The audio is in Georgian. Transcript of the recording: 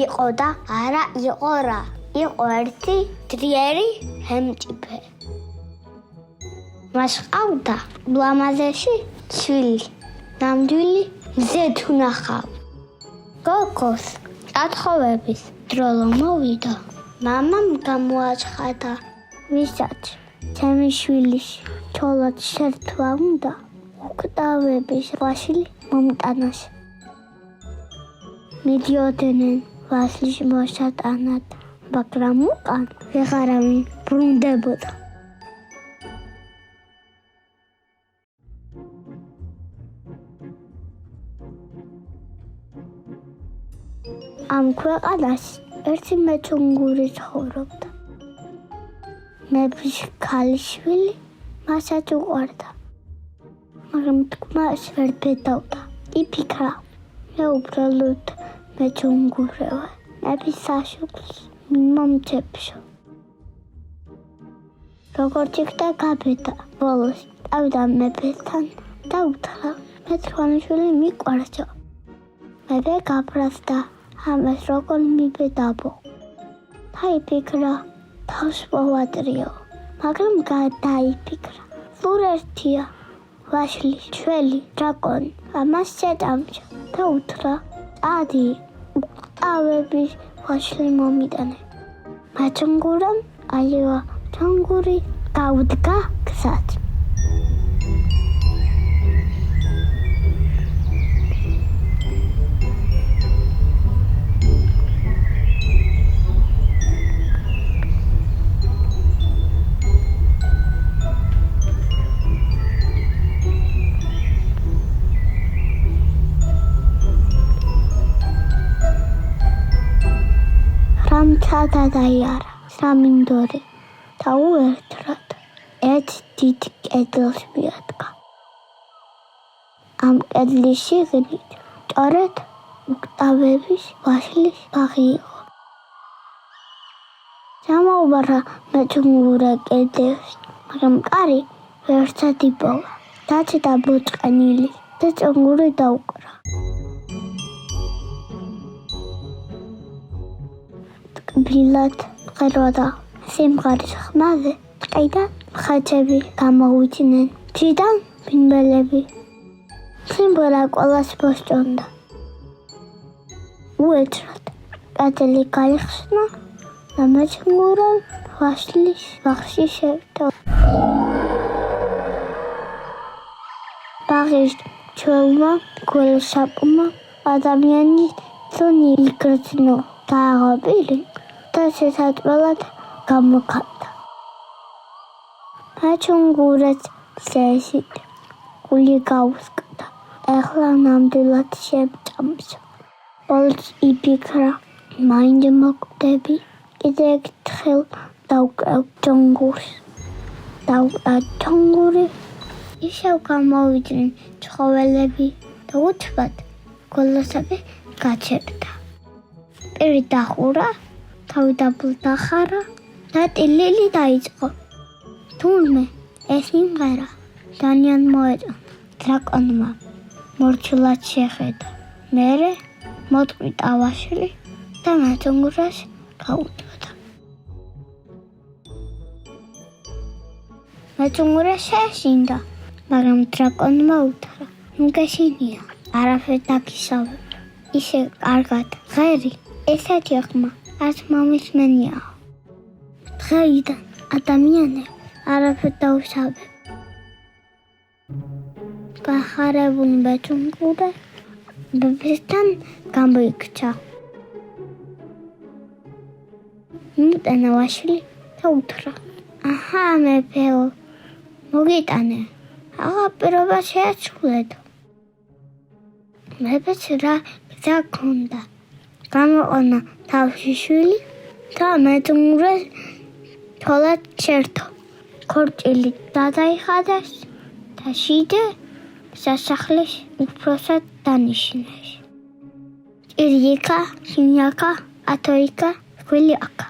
იყო და არა იყო რა. იყო ერთი ძლიერი ჰემჭიფე. მას ყავდა ულამაზესი შვილი. ნამდვილი მზეთ უნახავ. გოგოს ათხოვების დრო მოვიდა. მამამ გამოაცხადა, ვისაც ჩემი შვილის ჩოლად შერთვა უნდა, უკვდავების ვაშლი მომტანოს. მიდიოდნენ ვაშლის მოსატანად, მაგრამ უკან ვეღარავინ ბრუნდებოდა. ამ ქვეყანაში ერთი მეჩუნგური ცხოვრობდა. მეფის ქალიშვილი მასაც უყვარდა, მაგრამ თქმას ვერ ბედავდა. იფიქრა, მე უბრალოდ მეჩუნგური ვარ, მეფის საშუალს მიმომცემშო. როგორც იქნა გაბედა, ბოლოს წავიდა მეფესთან და უთხრა, მე თქვენი მიყვარსო. მეფე გაფრასდა, ამას როგორ მიბედავო. დაიფიქრა, თავს მოვატრიო, მაგრამ გადაიფიქრა, სულ ერთია ვაშლის ჩველი დრაკონი, ამას შეჭამჭა და უთხრა, წადი, უკტავების ვაშლი მომიტანე. მეჩუნგურამ ალივა ჩონგური გაუდგა გზად. რამცადა დაიარა სამინდორი და უერთრად ერთ დიდ კედელს მიადგა. ამ კედლის შიგნით სწორედ უკტავების ვაშლის ბაღი იყო. ჩამოუვარა მეჩუნგურა კედელს, მაგრამ კარი ვერცად იპოვა. დაჭდა ბოწყენილი და წონგური დაუკრა. ბილად ღეროდა სიმღერის ხმაზე ტყიდან ხაჩები გამოვიდნენ. თიდან ბინბელები. სიმღერა ყველას მოსწონდა. უეცრად კედელი გაიხსნა და მეჩუნგურამ ვაშლის ბაღში შევიდა. ბაღის ჩვეულმა გველსაპმა ადამიანის ცუნი იგრძნო და აღაპირი და შესაძლებლად გამოკარდა. მეჩუნგურაც შეესით, გული გაუსკდა, ეხლა ნამდვილად შემჭამსო. ბოლოს იფიქრა, მაინც მოკვდები, კიდე ერთხელ დაუკრავ ჩონგურს. დაუკრა ჩონგური, ისევ გამოვიდნენ ცხოველები და უთბად გველოსები გაჩერდა. პირი დახურა, თავი დაბლდახარა და ტილილი დაიწყო. თურმე ეს სიმღერა ძალიან მოეწონა დრაკონმა. მორჩილად შეხედა. მერე მოტყვიტა ვაშლი და მეჩუნგურას გაუტვდა. მეჩუნგურა შეშინდა, მაგრამ დრაკონმა უთხრა, ნუ გეშინია, არაფერ დაგისავებ. ისე კარგად ღერი, ესეთი ხმა არც მომისმენია. დღეიდან ადამიანები არაფერ დაუსავებ. გახარებული მეჩუნგურა მეფესთან გამოიქცა. მიტანა ვაშლი და უთხრა, აჰა მეფეო, მოგიტანე, აღა პირობა შეაცვლედო. მეფეც რა გზა ჰქონდა. გამოყონა თავში შვილი და მეჩუნგურას ჩოლად შერთო. ქორჭილი გადაიხადეს და შიდე სასახლის უფროსად დანიშნეს. ჭირიკა, შინიაკა, ათოიკა, ხვილი აკა.